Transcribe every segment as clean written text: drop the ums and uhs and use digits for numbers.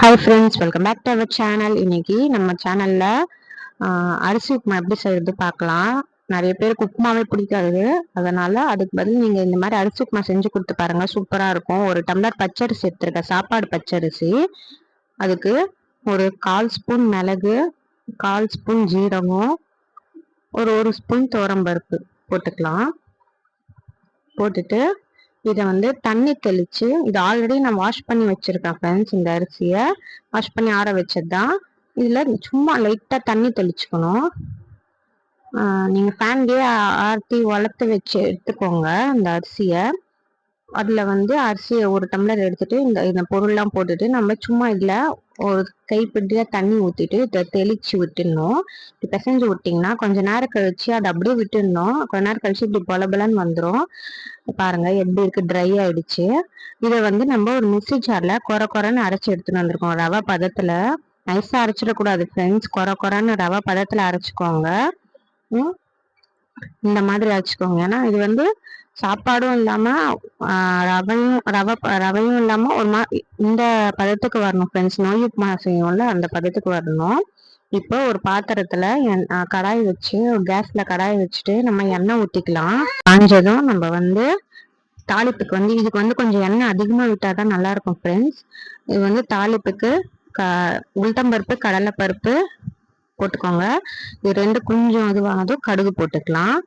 Hi friends, welcome back to our channel. இன்னைக்கு நம்ம சேனல்ல அரிசி உப்புமா எப்படி செய்யறது பார்க்கலாம். நிறைய பேருக்கு உப்புமாவே பிடிக்காது. அதனால அதுக்கு பதில் நீங்க இந்த மாதிரி அரிசி உப்புமா செஞ்சு கொடுத்து பாருங்க, சூப்பரா இருக்கும். ஒரு டம்ளர் பச்சரிசி எடுத்துருக்கேன், சாப்பாடு பச்சரிசி. அதுக்கு ஒரு 1/4 ஸ்பூன் மிளகு, 1/4 ஸ்பூன் ஜீரகம், ஒரு ஸ்பூன் துவரம்பருப்பு போட்டுக்கலாம். போட்டுட்டு இதை வந்து தண்ணி தெளிச்சு, இது ஆல்ரெடி நான் வாஷ் பண்ணி வச்சிருக்கேன் ஃப்ரெண்ட்ஸ். இந்த அரிசியை வாஷ் பண்ணி ஆற வச்சதுதான். இதுல சும்மா லைட்டா தண்ணி தெளிச்சுக்கணும். நீங்க ஃபேன்லயே ஆர்த்தி வளர்த்து வச்சு எடுத்துக்கோங்க இந்த அரிசியை. அதுல வந்து அரிசியை ஒரு டம்ளர் எடுத்துட்டு இந்த பொருள்லாம் போட்டுட்டு நம்ம சும்மா இதுல ஒரு கைப்பிடியா தண்ணி ஊத்திட்டு இதை தெளிச்சு விட்டுடணும். இப்படி பிசைஞ்சு விட்டிங்கன்னா கொஞ்ச நேரம் கழிச்சு அதை அப்படியே விட்டுடணும். கொஞ்ச நேரம் கழிச்சு இப்படி பொலபலன்னு வந்துடும். பாருங்க எப்படி இருக்கு, ட்ரை ஆயிடுச்சு. இதை வந்து நம்ம ஒரு மிக்ஸி ஜார்ல குறைன்னு அரைச்சு எடுத்துட்டு வந்திருக்கோம். ரவை பதத்துல, நைஸா அரைச்சிடக்கூடாது ஃப்ரெண்ட்ஸ். குறைன்னு ரவை பதத்துல அரைச்சிக்கோங்க. இந்த மாதிரி அரைச்சிக்கோங்க. ஏன்னா இது வந்து சாப்பாடும் இல்லாம ரவையும் இல்லாம ஒரு மாதிரி இந்த பதத்துக்கு வரணும் ஃப்ரெண்ட்ஸ். நோய் உப்புமா செய்யும்ல அந்த பதத்துக்கு வரணும். இப்போ ஒரு பாத்திரத்துல கடாய் வச்சு, கேஸ்ல கடாய் வச்சுட்டு நம்ம எண்ணெய் ஊத்திக்கலாம். காஞ்சதும் நம்ம வந்து தாளிப்புக்கு வந்து இதுக்கு வந்து கொஞ்சம் எண்ணெய் அதிகமா விட்டாதான் நல்லா இருக்கும் ஃப்ரெண்ட்ஸ். இது வந்து தாளிப்புக்கு உளுத்தம்பருப்பு, கடலைப்பருப்பு போட்டுக்கோங்க. இது ரெண்டு கொஞ்சம் இதுவானதும் கடுகு போட்டுக்கலாம்.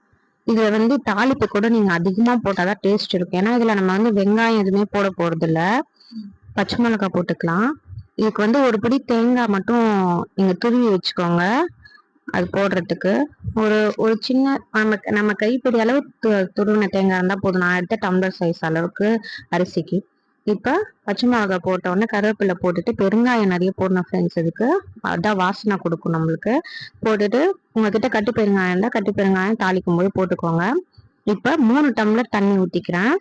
இதுல வந்து தாளிப்பு கூட நீங்க அதிகமா போட்டாதான் டேஸ்ட் இருக்கும். ஏன்னா இதுல நம்ம வந்து வெங்காயம் எதுவுமே போட போறது இல்ல. பச்சை மிளகாய் போட்டுக்கலாம். இதுக்கு வந்து ஒரு பிடி தேங்காய் மட்டும் நீங்க துருவி வச்சுக்கோங்க. அது போடுறதுக்கு ஒரு சின்ன நம்ம கைப்பிடி அளவு துருவின தேங்காய் இருந்தா போதும். நான் எடுத்த டம்ளர் சைஸ் அளவுக்கு அரிசிக்கு. இப்ப பச்சை மிளகாய் போட்ட உடனே கருவேப்பிலை போட்டுட்டு பெருங்காயம் நிறைய போடணும் ஃப்ரெண்ட்ஸ். இதுக்கு அதான் வாசனை கொடுக்கும் நம்மளுக்கு. போட்டுட்டு உங்ககிட்ட கட்டி பெருங்காயம் இருந்தா கட்டி பெருங்காயம் தாளிக்கும் போது போட்டுக்கோங்க. இப்ப 3 டம்ளர் தண்ணி ஊத்திக்கிறேன்.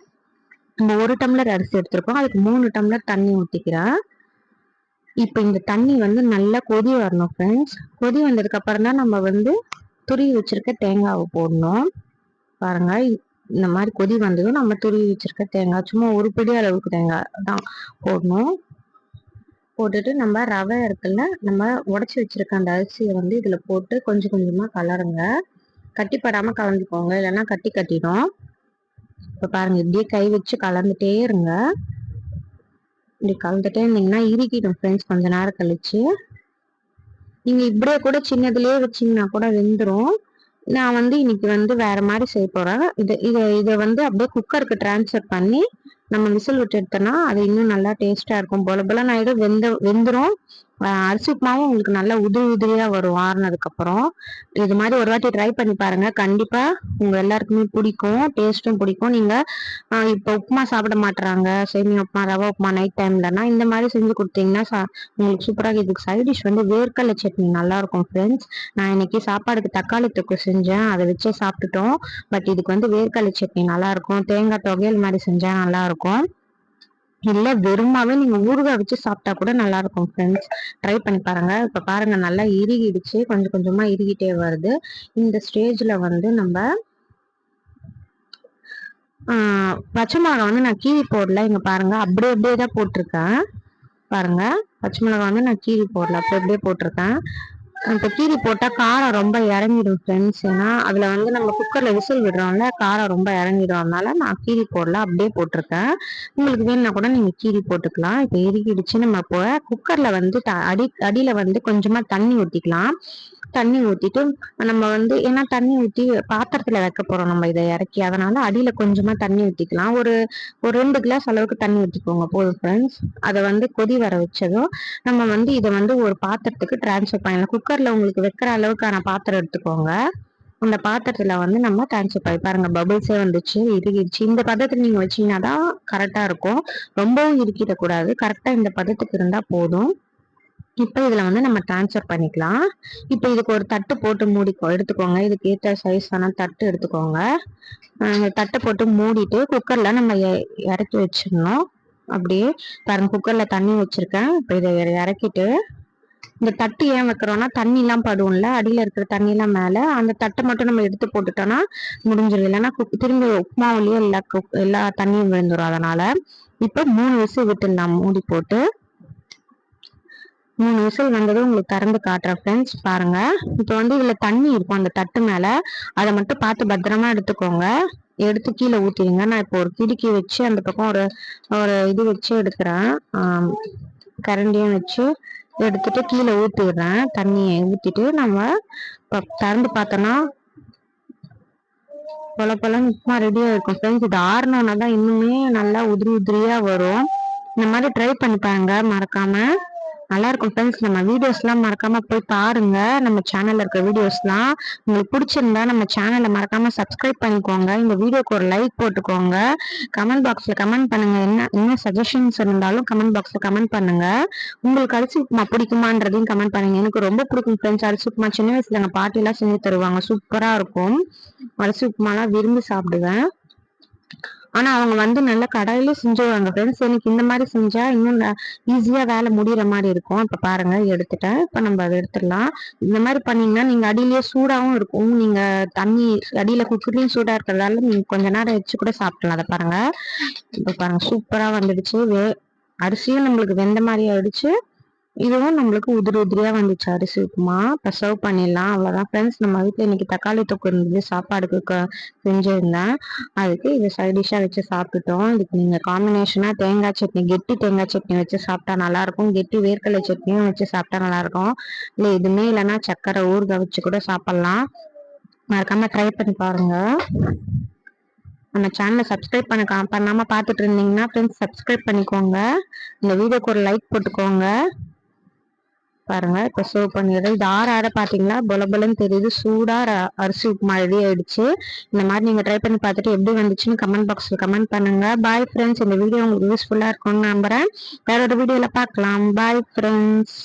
நம்ம 1 டம்ளர் அரிசி எடுத்திருக்கோம், அதுக்கு 3 டம்ளர் தண்ணி ஊத்திக்கிறேன். இப்ப இந்த தண்ணி வந்து நல்லா கொதி வரணும் ஃப்ரெண்ட்ஸ். கொதி வந்ததுக்கு அப்புறம் தான் நம்ம வந்து துருவி வச்சிருக்க தேங்காவை போடணும். பாருங்க, இந்த மாதிரி கொதி வந்ததும் நம்ம துருவி வச்சிருக்க தேங்காய், சும்மா ஒரு பிடி அளவுக்கு தேங்காய் தான் போடணும். போட்டுட்டு நம்ம ரவை இருக்குல்ல, நம்ம உடச்சி வச்சிருக்க அந்த அரிசியை வந்து இதுல போட்டு கொஞ்சம் கொஞ்சமா கலருங்க. கட்டிப்படாம கலந்துக்கோங்க, இல்லைன்னா கட்டிடும். இப்ப பாருங்க, இப்படியே கை வச்சு கலந்துட்டே இருங்க. இப்படி கலந்துட்டே இருந்தீங்கன்னா இறுக்கிடும் ஃப்ரெண்ட்ஸ். கொஞ்ச நேரம் கழிச்சு நீங்க இப்படியே கூட சின்னதுலயே வச்சீங்கன்னா கூட வெந்துடும். நான் வந்து இன்னைக்கு வந்து வேற மாதிரி செய்ய போறேன். இதை வந்து அப்படியே குக்கருக்கு டிரான்ஸ்ஃபர் பண்ணி நம்ம விசில் விட்டு எடுத்தோம்னா அது இன்னும் நல்லா டேஸ்டா இருக்கும். போல ஆயிடும், வெந்துடும். அரிசி உப்புமாவும் உங்களுக்கு நல்லா உதிரியா வரும் ஆறுனதுக்கு அப்புறம். இது மாதிரி ஒரு வாட்டி ட்ரை பண்ணி பாருங்க, கண்டிப்பா உங்க எல்லாருக்குமே பிடிக்கும், டேஸ்டும் பிடிக்கும். நீங்க இப்ப உப்புமா சாப்பிட மாட்டுறாங்க, சேமியா உப்புமா, ரவை உப்புமா நைட் டைம்லன்னா இந்த மாதிரி செஞ்சு கொடுத்தீங்கன்னா உங்களுக்கு சூப்பராக. இதுக்கு சைட் டிஷ் வந்து வேர்க்கடலை சட்னி நல்லா இருக்கும் ஃப்ரெண்ட்ஸ். நான் இன்னைக்கு சாப்பாடுக்கு தக்காளி தொக்கு செஞ்சேன், அதை வச்சே சாப்பிட்டுட்டோம். பட் இதுக்கு வந்து வேர்க்கடலை சட்னி நல்லா இருக்கும். தேங்காய் தொகையல் மாதிரி செஞ்சா நல்லா இருக்கும். இல்ல வெறுமாவே நீங்க ஊறுகாய் வச்சு சாப்பிட்டா கூட நல்லா இருக்கும் ஃப்ரெண்ட்ஸ். ட்ரை பண்ணி பாருங்க. இப்ப பாருங்க, நல்லா இறுகிடுச்சு, கொஞ்சம் கொஞ்சமா இறுகிட்டே வருது. இந்த ஸ்டேஜ்ல வந்து நம்ம பச்சை மிளகாய் வந்து நான் கீரி போடல. இங்க பாருங்க, அப்படியே தான் போட்டிருக்கேன். பாருங்க, பச்சை மிளகாய் வந்து நான் கீரி போடல, அப்படியே போட்டிருக்கேன். இப்போ கீரி போட்டா காரம் ரொம்ப இறங்கிடும் ஃப்ரெண்ட்ஸ். ஏன்னா அதுல வந்து நம்ம குக்கர்ல விசில் விடுறோம்ல, காரம் ரொம்ப இறங்கிடும். அதனால நான் கீரி போடல, அப்படியே போட்டிருக்கேன். உங்களுக்கு வேணும்னா கூட நீங்க கீரி போட்டுக்கலாம். இப்போ இறுகிடுச்சு. நம்ம இப்போ குக்கர்ல வந்து அடியில வந்து கொஞ்சமா தண்ணி ஊத்திக்கலாம். தண்ணி ஊத்திட்டு நம்ம வந்து, ஏன்னா தண்ணி ஊத்தி பாத்திரத்துல வைக்க போறோம் நம்ம இதை இறக்கி, அதனால அடியில கொஞ்சமா தண்ணி ஊத்திக்கலாம். ஒரு 2 கிளாஸ் அளவுக்கு தண்ணி ஊத்திக்கோங்க போதும் ஃப்ரெண்ட்ஸ். அதை வந்து கொதி வர வச்சதும் நம்ம வந்து இதை வந்து ஒரு பாத்திரத்துக்கு டிரான்ஸ்ஃபர் பண்ணலாம். குக்கர்ல உங்களுக்கு வைக்கிற அளவுக்கான பாத்திரம் எடுத்துக்கோங்க. அந்த பாத்திரத்துல வந்து நம்ம டிரான்ஸ்ஃபர் பண்ணி பாருங்க, பபிள்ஸே வந்துச்சு, இறுகிடுச்சு. இந்த பதத்துல நீங்க வச்சீங்கன்னா தான் கரெக்டா இருக்கும். ரொம்பவும் இறுக்கிடக்கூடாது, கரெக்டா இந்த பதத்துக்கு இருந்தா போதும். இப்ப இதுல வந்து நம்ம டிரான்ஸ்ஃபர் பண்ணிக்கலாம். இப்ப இதுக்கு ஒரு தட்டு போட்டு எடுத்துக்கோங்க. இதுக்கு ஏற்ற சைஸான தட்டு எடுத்துக்கோங்க. தட்டை போட்டு மூடிட்டு குக்கர்ல நம்ம இறக்கி வச்சிடணும். அப்படியே பாருங்க, குக்கர்ல தண்ணி வச்சிருக்கேன். இப்ப இதை இறக்கிட்டு, இந்த தட்டு ஏன் வைக்கிறோம்னா தண்ணி எல்லாம் படும்ல, அடியில இருக்கிற தண்ணி எல்லாம் மேல, அந்த தட்டை மட்டும் நம்ம எடுத்து போட்டுட்டோம்னா முடிஞ்சிடும். இல்லைன்னா திரும்பி உப்புமாவிலேயே எல்லா தண்ணியும் விழுந்துடும். அதனால இப்ப 3 விசில் விட்டுடலாம் மூடி போட்டு. 3 விசில் வந்ததும் உங்களுக்கு திறந்து காட்டுறேன் ஃப்ரெண்ட்ஸ். பாருங்க, இப்போ வந்து இதுல தண்ணி இருக்கும் அந்த தட்டு மேல, அதை மட்டும் பார்த்து பத்திரமா எடுத்துக்கோங்க. எடுத்து கீழே ஊத்திடுங்க. நான் இப்போ ஒரு கிடுக்கி வச்சு அந்த பக்கம் ஒரு ஒரு இது வச்சு எடுக்கிறேன். கரண்டியும் வச்சு எடுத்துட்டு கீழே ஊத்திடுறேன். தண்ணியை ஊத்திட்டு நம்ம திறந்து பார்த்தோம்னா பொல பொலன்னு உப்புமா ரெடியா இருக்கும் ஃப்ரெண்ட்ஸ். இது ஆறுனோன்னா தான் இன்னுமே நல்லா உதிரி உதிரியா வரும். இந்த மாதிரி ட்ரை பண்ணி பாருங்க மறக்காம. நல்லா இருக்கும் ஃப்ரெண்ட்ஸ். நம்ம வீடியோஸ்லாம் மறக்காம போய் பாருங்க. நம்ம சேனல்ல இருக்க வீடியோஸ்லாம் உங்களுக்கு பிடிச்சிருந்தா நம்ம சேனலை மறக்காம சப்ஸ்கிரைப் பண்ணிக்கோங்க. இந்த வீடியோக்கு ஒரு லைக் போட்டுக்கோங்க. கமெண்ட் பாக்ஸ்ல கமெண்ட் பண்ணுங்க. என்ன சஜஷன்ஸ் இருந்தாலும் கமெண்ட் பாக்ஸ்ல கமெண்ட் பண்ணுங்க. உங்களுக்கு அரிசி உப்புமா பிடிக்குமான்றதையும் கமெண்ட் பண்ணுங்க. எனக்கு ரொம்ப பிடிக்கும் ஃப்ரெண்ட்ஸ் அரிசி உப்புமா. சின்ன வயசுல எங்க பாட்டி எல்லாம் செஞ்சு தருவாங்க, சூப்பரா இருக்கும். அரிசி உப்புமாலாம் விரும்பி சாப்பிடுவேன். ஆனா அவங்க வந்து நல்லா கடாயிலே செஞ்சுருவாங்க ஃப்ரெண்ட்ஸ். எனக்கு இந்த மாதிரி செஞ்சா இன்னும் ஈஸியா வேலை முடியற மாதிரி இருக்கும். இப்ப பாருங்க எடுத்துட்டேன். இப்ப நம்ம அதை எடுத்துடலாம். இந்த மாதிரி பண்ணீங்கன்னா நீங்க அடியிலேயே சூடாவும் இருக்கும். நீங்க தண்ணி அடியில குக்கர்லயும் சூடா இருக்கிறதால நீங்க கொஞ்ச நேரம் வச்சு கூட சாப்பிடலாம். அதை பாருங்க. இப்ப பாருங்க சூப்பரா வந்துடுச்சு. அரிசியும் நம்மளுக்கு வெந்த மாதிரி ஆயிடுச்சு. இதுவும் நம்மளுக்கு உதிரி உதிரியா வந்துச்சு அரிசி உப்புமா. இப்போ சர்வ் பண்ணிடலாம். அவ்வளோதான் ஃப்ரெண்ட்ஸ். நம்ம வீட்டில் இன்னைக்கு தக்காளி தொக்கு இருந்தது, சாப்பாடுக்கு செஞ்சிருந்தேன். அதுக்கு இது சைட் டிஷ்ஷா வச்சு சாப்பிட்டுட்டோம். இதுக்கு நீங்க காம்பினேஷனா தேங்காய் சட்னி, கெட்டி தேங்காய் சட்னி வச்சு சாப்பிட்டா நல்லா இருக்கும். கெட்டி வேர்க்கடலை சட்னியும் வச்சு சாப்பிட்டா நல்லா இருக்கும். இல்லை எதுவுமே இல்லைன்னா சக்கரை ஊறுகாய் வச்சு கூட சாப்பிடலாம். மறக்காம ட்ரை பண்ணி பாருங்க. நம்ம சேனலை சப்ஸ்கிரைப் பண்ணாம பார்த்துட்டு இருந்தீங்கன்னா ஃப்ரெண்ட்ஸ் சப்ஸ்கிரைப் பண்ணிக்கோங்க. இந்த வீடியோக்கு ஒரு லைக் போட்டுக்கோங்க. பாருங்க இப்ப சர்வ் பண்ணிடுறேன். இது ஆற பாத்தீங்களா பொல பொலன்னு தெரியுது. சூடா அரிசி உப்புமா ரெடி ஆயிடுச்சு. இந்த மாதிரி நீங்க ட்ரை பண்ணி பார்த்துட்டு எப்படி வந்துச்சுன்னு கமெண்ட் பாக்ஸ்ல கமெண்ட் பண்ணுங்க. Bye friends. இந்த வீடியோ உங்களுக்கு யூஸ்ஃபுல்லா இருக்கும்னு நம்புறேன். வேற ஒரு வீடியோல பார்க்கலாம். Bye friends.